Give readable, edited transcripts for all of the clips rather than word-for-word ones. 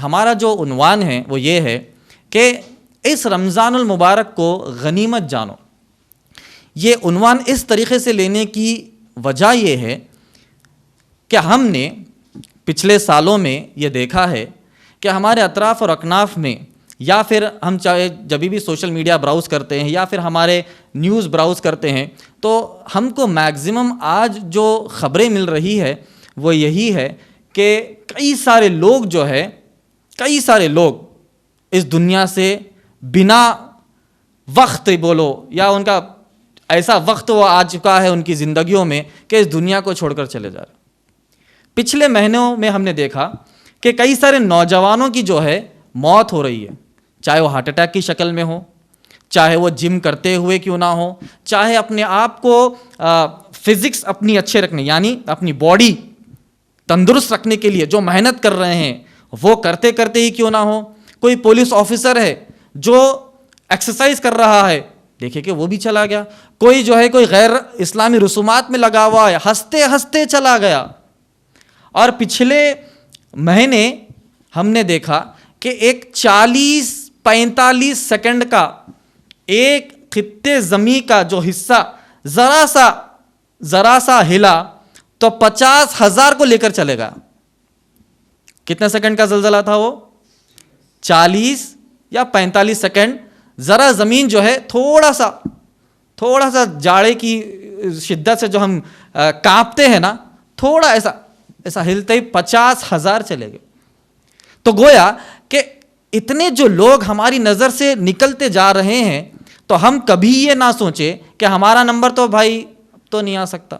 ہمارا جو عنوان ہے وہ یہ ہے کہ اس رمضان المبارک کو غنیمت جانو. یہ عنوان اس طریقے سے لینے کی وجہ یہ ہے کہ ہم نے پچھلے سالوں میں یہ دیکھا ہے کہ ہمارے اطراف اور اکناف میں، یا پھر ہم چاہے جب بھی سوشل میڈیا براؤز کرتے ہیں یا پھر ہمارے نیوز براؤز کرتے ہیں، تو ہم کو میکزیمم آج جو خبریں مل رہی ہے وہ یہی ہے کہ کئی سارے لوگ اس دنیا سے بنا وقت بولو، یا ان کا ایسا وقت وہ آ چکا ہے ان کی زندگیوں میں کہ اس دنیا کو چھوڑ کر چلے جا رہے. پچھلے مہینوں میں ہم نے دیکھا کہ کئی سارے نوجوانوں کی جو ہے موت ہو رہی ہے، چاہے وہ ہارٹ اٹیک کی شکل میں ہو، چاہے وہ جم کرتے ہوئے کیوں نہ ہو، چاہے اپنے آپ کو فزکس اپنی اچھے رکھنے، یعنی اپنی باڈی تندرست رکھنے کے لیے جو محنت کر رہے ہیں وہ کرتے کرتے ہی کیوں نہ ہو. کوئی پولیس آفیسر ہے جو ایکسرسائز کر رہا ہے، دیکھیں کہ وہ بھی چلا گیا. کوئی جو ہے کوئی غیر اسلامی رسومات میں لگا ہوا ہے، ہنستے ہنستے چلا گیا. اور پچھلے مہینے ہم نے دیکھا کہ ایک 40-45 سیکنڈ کا ایک خطے زمیں کا جو حصہ ذرا سا ہلا تو 50,000 کو لے کر چلے گا. کتنے سیکنڈ کا زلزلہ تھا وہ؟ 40 یا 45 سیکنڈ. ذرا زمین جو ہے تھوڑا سا جاڑے کی شدت سے جو ہم کانپتے ہیں نا، تھوڑا ایسا ہلتے ہی 50,000 چلے گئے. تو گویا کہ اتنے جو لوگ ہماری نظر سے نکلتے جا رہے ہیں، تو ہم کبھی یہ نہ سوچے کہ ہمارا نمبر تو بھائی اب تو نہیں آ سکتا،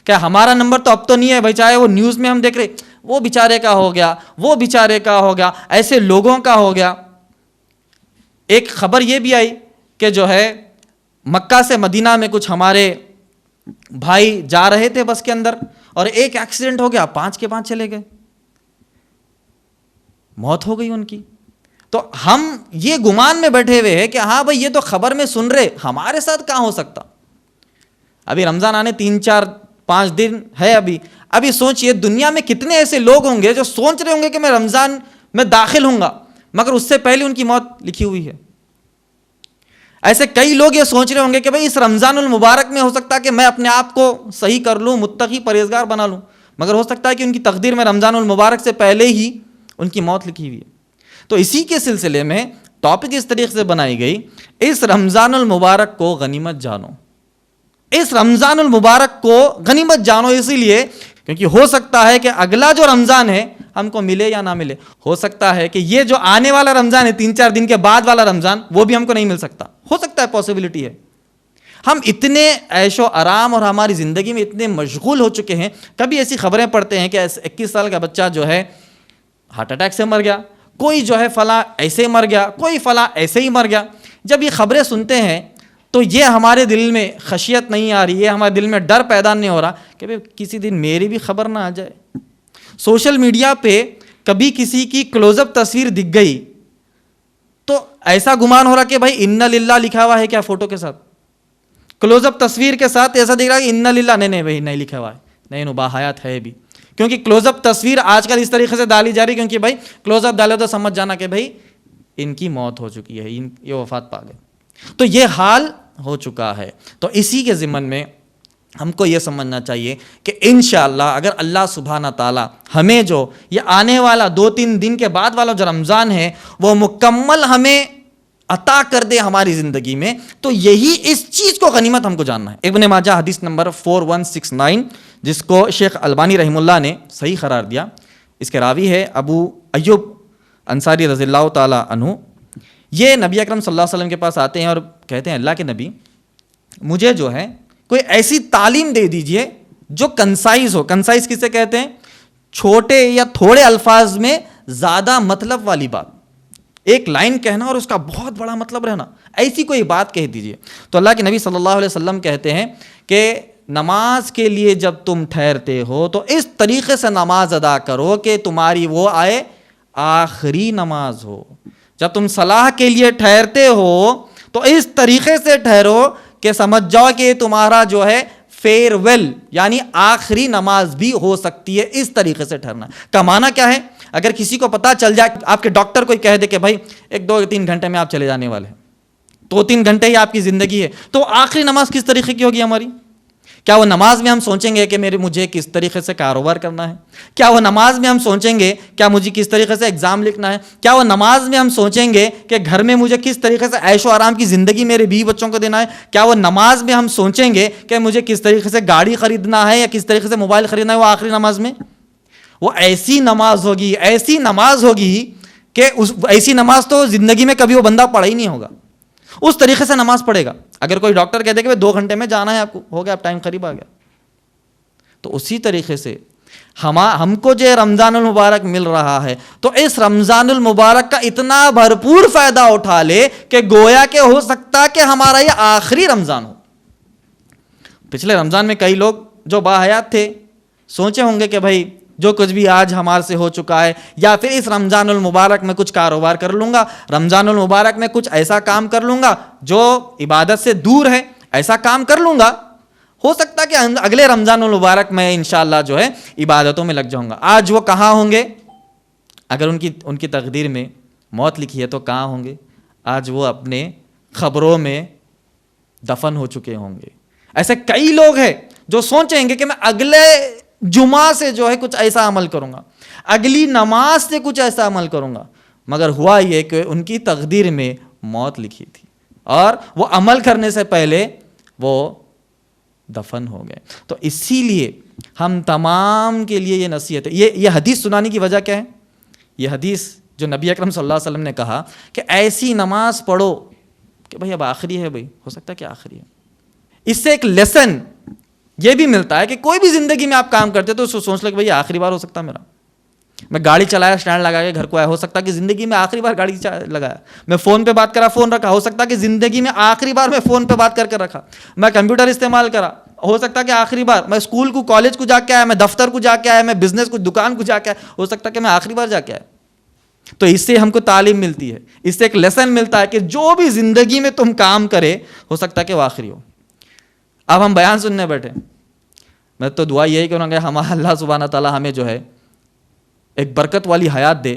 کہ ہمارا نمبر تو اب تو نہیں ہے بھائی. چاہے وہ نیوز میں ہم دیکھ رہے وہ بیچارے کا ہو گیا، وہ بیچارے کا ہو گیا، ایسے لوگوں کا ہو گیا. ایک خبر یہ بھی آئی کہ جو ہے مکہ سے مدینہ میں کچھ ہمارے بھائی جا رہے تھے بس کے اندر، اور ایک ایکسیڈنٹ ہو گیا، 5 کے 5 چلے گئے، موت ہو گئی ان کی. تو ہم یہ گمان میں بیٹھے ہوئے ہیں کہ ہاں بھائی یہ تو خبر میں سن رہے، ہمارے ساتھ کہاں ہو سکتا. ابھی رمضان آنے 3-4-5 دن ہے. ابھی سوچئے دنیا میں کتنے ایسے لوگ ہوں گے جو سوچ رہے ہوں گے کہ میں رمضان میں داخل ہوں گا، مگر اس سے پہلے ان کی موت لکھی ہوئی ہے. ایسے کئی لوگ یہ سوچ رہے ہوں گے کہ بھائی اس رمضان المبارک میں ہو سکتا ہے کہ میں اپنے آپ کو صحیح کر لوں، متقی پرہیزگار بنا لوں، مگر ہو سکتا ہے کہ ان کی تقدیر میں رمضان المبارک سے پہلے ہی ان کی موت لکھی ہوئی ہے. تو اسی کے سلسلے میں ٹاپک اس طریقے سے بنائی گئی، اس رمضان المبارک کو غنیمت جانو. اس رمضان المبارک کو غنیمت جانو اسی لیے کیونکہ ہو سکتا ہے کہ اگلا جو رمضان ہے ہم کو ملے یا نہ ملے. ہو سکتا ہے کہ یہ جو آنے والا رمضان ہے 3-4 دن کے بعد والا رمضان، وہ بھی ہم کو نہیں مل سکتا. ہو سکتا ہے، پاسبلٹی ہے. ہم اتنے عیش و آرام اور ہماری زندگی میں اتنے مشغول ہو چکے ہیں، کبھی ایسی خبریں پڑھتے ہیں کہ 21 سال کا بچہ جو ہے ہارٹ اٹیک سے مر گیا، کوئی جو ہے فلاں ایسے مر گیا، کوئی فلاں ایسے ہی مر گیا. جب یہ خبریں سنتے ہیں تو یہ ہمارے دل میں خشیت نہیں آ رہی ہے، ہمارے دل میں ڈر پیدا نہیں ہو رہا کہ بھئی کسی دن میری بھی خبر نہ آ جائے. سوشل میڈیا پہ کبھی کسی کی کلوز اپ تصویر دکھ گئی تو ایسا گمان ہو رہا کہ بھائی انا للہ لکھا ہوا ہے کیا فوٹو کے ساتھ، کلوز اپ تصویر کے ساتھ ایسا دکھ رہا ہے کہ انا للہ. نہیں بھائی نہیں لکھا ہوا ہے، نہیں باحیات ہے بھی. کیونکہ کلوز اپ تصویر آج کل اس طریقے سے ڈالی جا رہی کیونکہ بھائی کلوز اپ ڈالے تو سمجھ جانا کہ بھائی ان کی موت ہو چکی ہے، یہ وفات پا گئے. تو یہ حال ہو چکا ہے. تو اسی کے ضمن میں ہم کو یہ سمجھنا چاہیے کہ انشاءاللہ اگر اللہ سبحانہ تعالیٰ ہمیں جو یہ آنے والا 2-3 دن کے بعد والا جو رمضان ہے وہ مکمل ہمیں عطا کر دے ہماری زندگی میں، تو یہی اس چیز کو غنیمت ہم کو جاننا ہے. ابن ماجہ حدیث نمبر 4169 جس کو شیخ البانی رحمہ اللہ نے صحیح قرار دیا. اس کے راوی ہے ابو ایوب انصاری رضی اللہ تعالی عنہ. یہ نبی اکرم صلی اللہ علیہ وسلم کے پاس آتے ہیں اور کہتے ہیں اللہ کے نبی مجھے جو ہے کوئی ایسی تعلیم دے دیجئے جو کنسائز ہو. کنسائز کسے کہتے ہیں؟ چھوٹے یا تھوڑے الفاظ میں زیادہ مطلب والی بات، ایک لائن کہنا اور اس کا بہت بڑا مطلب رہنا، ایسی کوئی بات کہہ دیجئے. تو اللہ کے نبی صلی اللہ علیہ وسلم کہتے ہیں کہ نماز کے لیے جب تم ٹھہرتے ہو تو اس طریقے سے نماز ادا کرو کہ تمہاری وہ آئے آخری نماز ہو. جب تم صلاح کے لیے ٹھہرتے ہو تو اس طریقے سے ٹھہرو کہ سمجھ جاؤ کہ تمہارا جو ہے فیئر ویل یعنی آخری نماز بھی ہو سکتی ہے. اس طریقے سے ٹھہرنا کا معنی کیا ہے؟ اگر کسی کو پتہ چل جائے, آپ کے ڈاکٹر کوئی کہہ دے کہ بھائی 1-2-3 گھنٹے میں آپ چلے جانے والے ہیں, 2-3 گھنٹے ہی آپ کی زندگی ہے, تو آخری نماز کس طریقے کی ہوگی ہماری؟ کیا وہ نماز میں ہم سوچیں گے کہ مجھے کس طریقے سے کاروبار کرنا ہے؟ کیا وہ نماز میں ہم سوچیں گے کیا مجھے کس طریقے سے ایگزام لکھنا ہے؟ کیا وہ نماز میں ہم سوچیں گے کہ گھر میں مجھے کس طریقے سے عیش و آرام کی زندگی میرے بیوی بچوں کو دینا ہے؟ کیا وہ نماز میں ہم سوچیں گے کہ مجھے کس طریقے سے گاڑی خریدنا ہے یا کس طریقے سے موبائل خریدنا ہے؟ وہ آخری نماز میں وہ ایسی نماز ہوگی کہ ایسی نماز تو زندگی میں کبھی وہ بندہ پڑھا ہی نہیں ہوگا. اس طریقے سے نماز پڑھے گا. اگر کوئی ڈاکٹر کہتے کہ 2 گھنٹے میں جانا ہے آپ کو, ہو گیا, اب ٹائم قریب آ گیا. تو اسی طریقے سے ہم کو جو رمضان المبارک مل رہا ہے, تو اس رمضان المبارک کا اتنا بھرپور فائدہ اٹھا لے کہ گویا کہ ہو سکتا کہ ہمارا یہ آخری رمضان ہو. پچھلے رمضان میں کئی لوگ جو باحیات تھے سوچے ہوں گے کہ بھائی جو کچھ بھی آج ہمارے سے ہو چکا ہے, یا پھر اس رمضان المبارک میں کچھ کاروبار کر لوں گا, رمضان المبارک میں کچھ ایسا کام کر لوں گا جو عبادت سے دور ہے, ایسا کام کر لوں گا, ہو سکتا ہے کہ اگلے رمضان المبارک میں انشاءاللہ جو ہے عبادتوں میں لگ جاؤں گا. آج وہ کہاں ہوں گے؟ اگر ان کی تقدیر میں موت لکھی ہے تو کہاں ہوں گے؟ آج وہ اپنے خبروں میں دفن ہو چکے ہوں گے. ایسے کئی لوگ ہیں جو سوچیں گے کہ میں اگلے جمعہ سے جو ہے کچھ ایسا عمل کروں گا, اگلی نماز سے کچھ ایسا عمل کروں گا, مگر ہوا یہ کہ ان کی تقدیر میں موت لکھی تھی اور وہ عمل کرنے سے پہلے وہ دفن ہو گئے. تو اسی لیے ہم تمام کے لیے یہ نصیحت ہے. یہ حدیث سنانے کی وجہ کیا ہے؟ یہ حدیث جو نبی اکرم صلی اللہ علیہ وسلم نے کہا کہ ایسی نماز پڑھو کہ بھائی اب آخری ہے, بھائی ہو سکتا ہے کہ آخری ہے. اس سے ایک لیسن یہ بھی ملتا ہے کہ کوئی بھی زندگی میں آپ کام کرتے تو اس کو سوچ لو کہ بھائی آخری بار ہو سکتا ہے میرا, میں گاڑی چلایا, اسٹینڈ لگا کے گھر کو آیا, ہو سکتا ہے کہ زندگی میں آخری بار گاڑی لگایا, میں فون پہ بات کرا, فون رکھا, ہو سکتا ہے کہ زندگی میں آخری بار میں فون پہ بات کر کے رکھا, میں کمپیوٹر استعمال کرا, ہو سکتا ہے کہ آخری بار میں اسکول کو, کالج کو جا کے آیا, میں دفتر کو جا کے آیا, میں بزنس کو, دکان کو جا کے آیا, ہو سکتا ہے کہ میں آخری بار جا کے آیا. تو اس سے ہم کو تعلیم ملتی ہے, اس سے ایک لیسن ملتا ہے کہ جو بھی زندگی میں تم کام کرے ہو سکتا ہے کہ وہ آخری ہو. اب ہم بیان سننے بیٹھے, میں تو دعا یہی کروں گا ہمارا اللہ سبحانہ تعالیٰ ہمیں جو ہے ایک برکت والی حیات دے.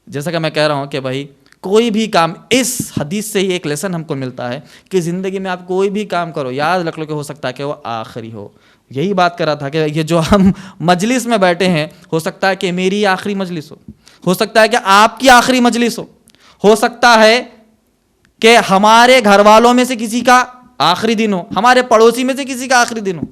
جیسا کہ میں کہہ رہا ہوں کہ بھائی کوئی بھی کام, اس حدیث سے یہ ایک لیسن ہم کو ملتا ہے کہ زندگی میں آپ کوئی بھی کام کرو, یاد رکھ لو کہ ہو سکتا ہے کہ وہ آخری ہو. یہی بات کر رہا تھا کہ یہ جو ہم مجلس میں بیٹھے ہیں, ہو سکتا ہے کہ میری آخری مجلس ہو سکتا ہے کہ آپ کی آخری مجلس ہو سکتا ہے کہ ہمارے گھر والوں میں سے کسی کا آخری دن ہو, ہمارے پڑوسی میں سے کسی کا آخری دن ہو.